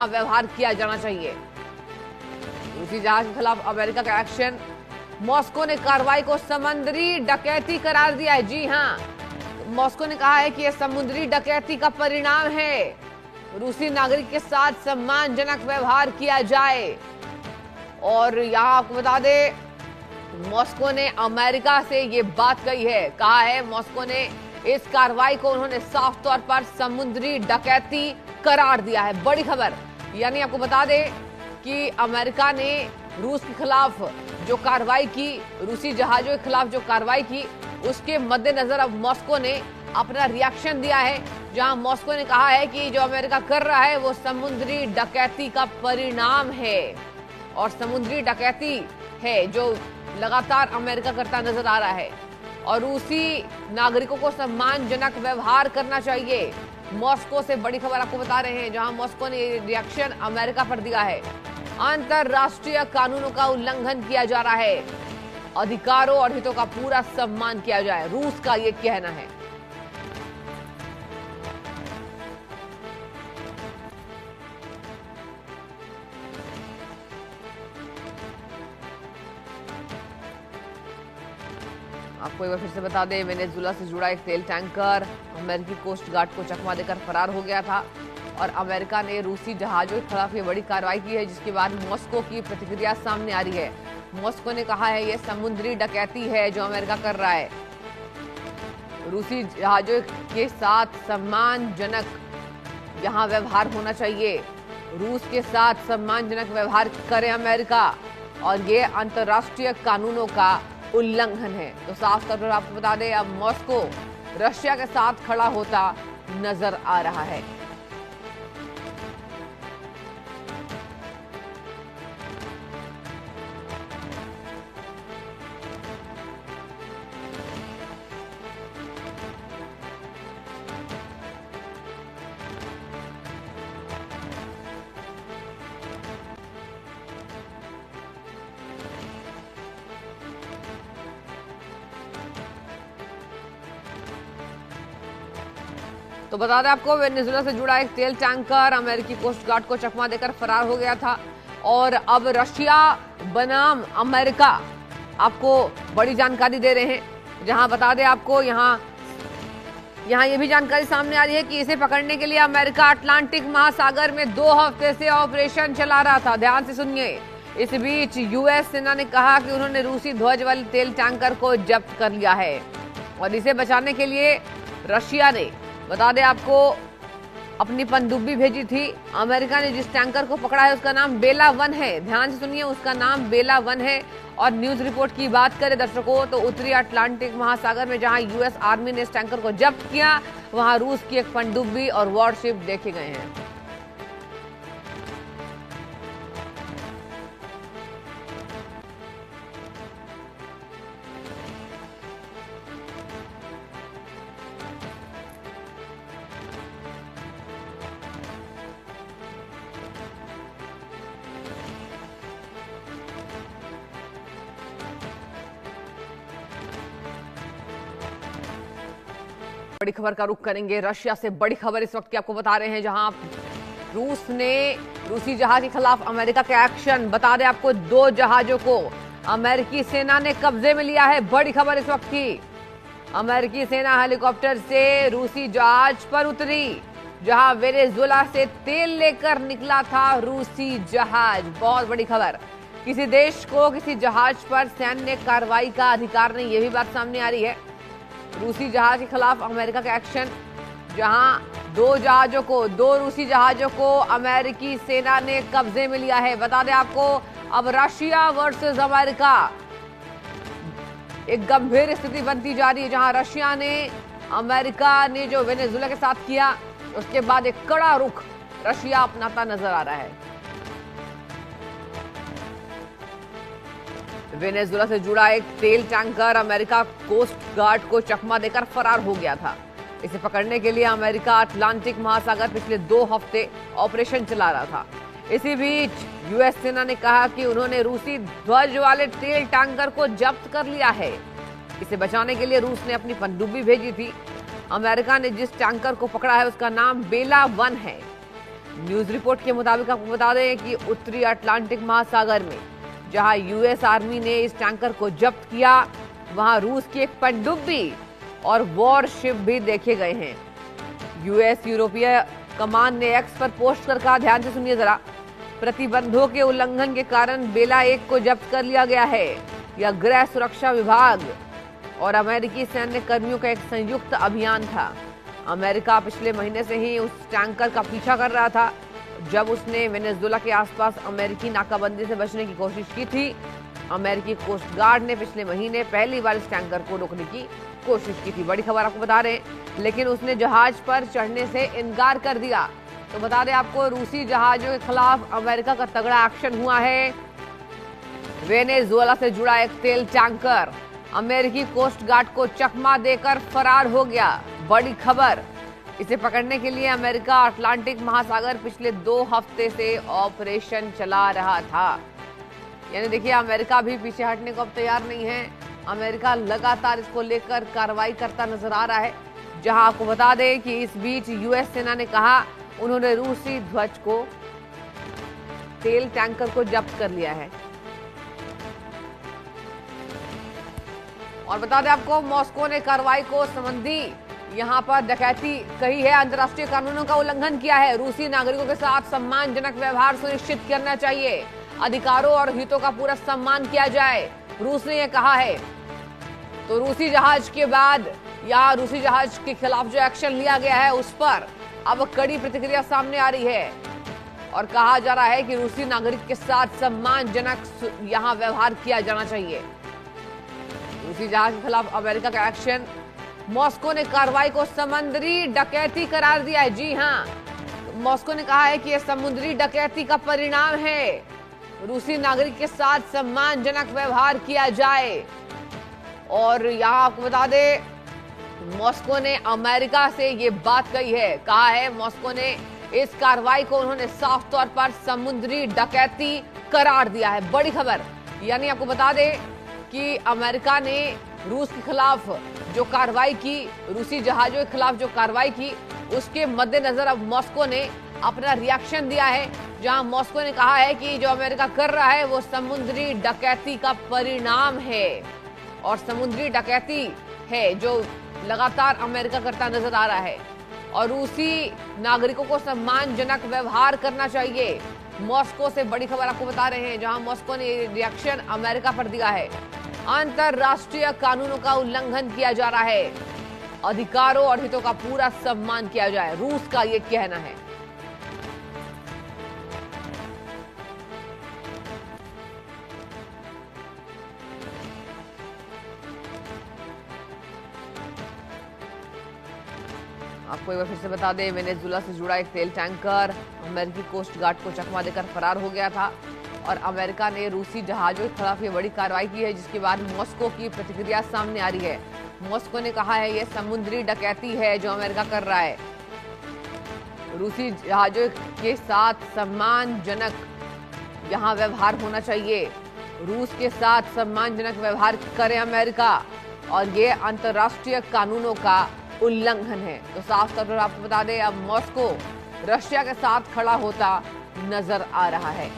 व्यवहार किया जाना चाहिए। रूसी जहाज के खिलाफ अमेरिका का एक्शन, मॉस्को ने कार्रवाई को समुद्री डकैती करार दिया है। जी हां, मॉस्को ने कहा है कि यह समुद्री डकैती का परिणाम है। रूसी नागरिक के साथ सम्मानजनक व्यवहार किया जाए। और यहां आपको बता दें, मॉस्को ने अमेरिका से ये बात कही है, कहा है मॉस्को ने इस कार्रवाई को उन्होंने साफ तौर पर समुद्री डकैती करार दिया है। बड़ी खबर, यानी आपको बता दें कि अमेरिका ने रूस के खिलाफ जो कार्रवाई की, रूसी जहाजों के खिलाफ जो कार्रवाई की, उसके मद्देनजर अब मॉस्को ने अपना रिएक्शन दिया है, जहां मॉस्को ने कहा है कि जो अमेरिका कर रहा है वो समुद्री डकैती का परिणाम है। और समुद्री डकैती है जो लगातार अमेरिका करता नजर आ रहा है। और रूसी नागरिकों को सम्मानजनक व्यवहार करना चाहिए। मॉस्को से बड़ी खबर आपको बता रहे हैं, जहां मॉस्को ने रिएक्शन अमेरिका पर दिया है। अंतरराष्ट्रीय कानूनों का उल्लंघन किया जा रहा है, अधिकारों और हितों का पूरा सम्मान किया जाए, रूस का यह कहना है। आपको एक बार फिर से बता दें, वेनेजुएला से जुड़ा एक तेल टैंकर अमेरिकी कोस्ट गार्ड को चकमा देकर फरार हो गया था। और अमेरिका ने रूसी जहाजों के खिलाफ ये बड़ी कार्रवाई की है, जिसके बाद मॉस्को की प्रतिक्रिया सामने आ रही है। मॉस्को ने कहा है ये समुद्री डकैती है जो अमेरिका कर रहा है। रूसी जहाजों के साथ सम्मानजनक यहाँ व्यवहार होना चाहिए। रूस के साथ सम्मानजनक व्यवहार करे अमेरिका, और ये अंतर्राष्ट्रीय कानूनों का उल्लंघन है। तो साफ तौर पर आपको बता दें, अब मॉस्को रशिया के साथ खड़ा होता नजर आ रहा है। तो बता दें आपको, वेनेजुएला से जुड़ा एक तेल टैंकर अमेरिकी कोस्ट गार्ड को चकमा देकर फरार हो गया था। और अब रशिया बनाम अमेरिका आपको बड़ी जानकारी दे रहे हैं, जहां बता दें आपको, यहां ये भी जानकारी सामने आ रही है कि इसे पकड़ने के लिए अमेरिका अटलांटिक महासागर में 2 हफ्ते से ऑपरेशन चला रहा था। ध्यान से सुनिए। इस बीच यूएस सेना ने कहा कि उन्होंने रूसी ध्वज वाले तेल टैंकर को जब्त कर लिया है। और इसे बचाने के लिए रशिया ने, बता दें आपको, अपनी पनडुब्बी भेजी थी। अमेरिका ने जिस टैंकर को पकड़ा है उसका नाम बेला 1 है। ध्यान से सुनिए, उसका नाम बेला 1 है। और न्यूज रिपोर्ट की बात करें दर्शकों, तो उत्तरी अटलांटिक महासागर में जहां यूएस आर्मी ने इस टैंकर को जब्त किया, वहां रूस की एक पनडुब्बी और वॉरशिप देखे गए हैं। बड़ी खबर का रुख करेंगे। रशिया से बड़ी खबर इस वक्त की आपको बता रहे हैं, जहां रूस ने रूसी जहाज के खिलाफ अमेरिका का एक्शन, बता दें आपको 2 जहाजों को अमेरिकी सेना ने कब्जे में लिया है। बड़ी खबर इस वक्त की, अमेरिकी सेना हेलीकॉप्टर से रूसी जहाज पर उतरी, जहां वेनेजुएला से तेल लेकर निकला था रूसी जहाज। बहुत बड़ी खबर। किसी देश को किसी जहाज पर सैन्य कार्रवाई का अधिकार नहीं, यह भी बात सामने आ रही है। रूसी जहाज के खिलाफ अमेरिका का एक्शन, जहां 2 रूसी जहाजों को अमेरिकी सेना ने कब्जे में लिया है। बता दें आपको, अब रशिया वर्सेस अमेरिका एक गंभीर स्थिति बनती जा रही है, जहां रशिया ने, अमेरिका ने जो वेनेजुएला के साथ किया, उसके बाद एक कड़ा रुख रशिया अपनाता नजर आ रहा है। वेनेजुएला से जुड़ा एक तेल टैंकर अमेरिका कोस्ट गार्ड को चकमा देकर फरार हो गया था। इसे पकड़ने के लिए अमेरिका अटलांटिक महासागर पिछले 2 हफ्ते ऑपरेशन चला रहा था। इसी बीच यूएस सेना ने कहा कि उन्होंने रूसी ध्वज वाले तेल टैंकर को जब्त कर लिया है। इसे बचाने के लिए रूस ने अपनी पनडुब्बी भेजी थी। अमेरिका ने जिस टैंकर को पकड़ा है उसका नाम बेला 1 है। न्यूज रिपोर्ट के मुताबिक आपको बता दें कि उत्तरी अटलांटिक महासागर में जहां यूएस आर्मी ने इस टैंकर को जब्त किया, वहां रूस की एक पनडुब्बी और वॉरशिप भी देखे गए हैं। यूएस यूरोपीय कमान ने एक्स पर पोस्ट कर कहा, ध्यान से सुनिए जरा, प्रतिबंधों के उल्लंघन के कारण बेला 1 को जब्त कर लिया गया है। यह गृह सुरक्षा विभाग और अमेरिकी सैन्य कर्मियों का एक संयुक्त अभियान था। अमेरिका पिछले महीने से ही उस टैंकर का पीछा कर रहा था जब उसने वेनेजुएला के आसपास अमेरिकी नाकाबंदी से बचने की कोशिश की थी। अमेरिकी कोस्ट गार्ड ने पिछले महीने पहली बार इस टैंकर को रोकने की कोशिश की थी। बड़ी खबर आपको बता रहे हैं, लेकिन उसने जहाज पर चढ़ने से इनकार कर दिया। तो बता दें आपको, रूसी जहाजों के खिलाफ अमेरिका का तगड़ा एक्शन हुआ है। वेनेजुएला से जुड़ा एक तेल टैंकर अमेरिकी कोस्ट गार्ड को चकमा देकर फरार हो गया। बड़ी खबर, इसे पकड़ने के लिए अमेरिका अटलांटिक महासागर पिछले 2 हफ्ते से ऑपरेशन चला रहा था। यानी देखिए, अमेरिका भी पीछे हटने को अब तैयार नहीं है। अमेरिका लगातार इसको लेकर कार्रवाई करता नजर आ रहा है। जहां आपको बता दें कि इस बीच यूएस सेना ने कहा उन्होंने रूसी ध्वज को, तेल टैंकर को जब्त कर लिया है। और बता दें आपको, मॉस्को ने कार्रवाई को संबंधी यहां पर डकैती कही है, अंतर्राष्ट्रीय कानूनों का उल्लंघन किया है। रूसी नागरिकों के साथ सम्मानजनक व्यवहार सुनिश्चित करना चाहिए, अधिकारों और हितों का पूरा सम्मान किया जाए, रूस ने यह कहा है। तो रूसी जहाज के बाद या रूसी जहाज के खिलाफ जो एक्शन लिया गया है उस पर अब कड़ी प्रतिक्रिया सामने आ रही है और कहा जा रहा है कि रूसी नागरिक के साथ सम्मानजनक यहां व्यवहार किया जाना चाहिए। रूसी जहाज के खिलाफ अमेरिका का एक्शन, मॉस्को ने कार्रवाई को समुद्री डकैती करार दिया है। जी हां, मॉस्को ने कहा है कि यह समुद्री डकैती का परिणाम है। रूसी नागरिक के साथ सम्मानजनक व्यवहार किया जाए। और यहां आपको बता दें, मॉस्को ने अमेरिका से ये बात कही है, कहा है मॉस्को ने इस कार्रवाई को उन्होंने साफ तौर पर समुद्री डकैती करार दिया है। बड़ी खबर, यानी आपको बता दें कि अमेरिका ने रूस के खिलाफ जो कार्रवाई की, रूसी जहाजों के खिलाफ जो कार्रवाई की, उसके मद्देनजर अब मॉस्को ने अपना रिएक्शन दिया है। जहां मॉस्को ने कहा है कि जो अमेरिका कर रहा है वो समुद्री डकैती का परिणाम है और समुद्री डकैती है जो लगातार अमेरिका करता नजर आ रहा है। और रूसी नागरिकों को सम्मानजनक व्यवहार करना चाहिए। मॉस्को से बड़ी खबर आपको बता रहे हैं, जहां मॉस्को ने रिएक्शन अमेरिका पर दिया है। अंतरराष्ट्रीय कानूनों का उल्लंघन किया जा रहा है, अधिकारों और हितों का पूरा सम्मान किया जाए, रूस का ये कहना है। आपको एक बार फिर से बता दें, वेनेजुएला से जुड़ा एक तेल टैंकर अमेरिकी कोस्ट गार्ड को चकमा देकर फरार हो गया था और अमेरिका ने रूसी जहाजों के खिलाफ ये बड़ी कार्रवाई की है, जिसके बाद मॉस्को की प्रतिक्रिया सामने आ रही है। मॉस्को ने कहा है ये समुद्री डकैती है जो अमेरिका कर रहा है। रूसी जहाजों के साथ सम्मानजनक यहाँ व्यवहार होना चाहिए, रूस के साथ सम्मानजनक व्यवहार करे अमेरिका, और ये अंतर्राष्ट्रीय कानूनों का उल्लंघन है। तो साफ तौर पर आपको बता दें, अब मॉस्को रशिया के साथ खड़ा होता नजर आ रहा है।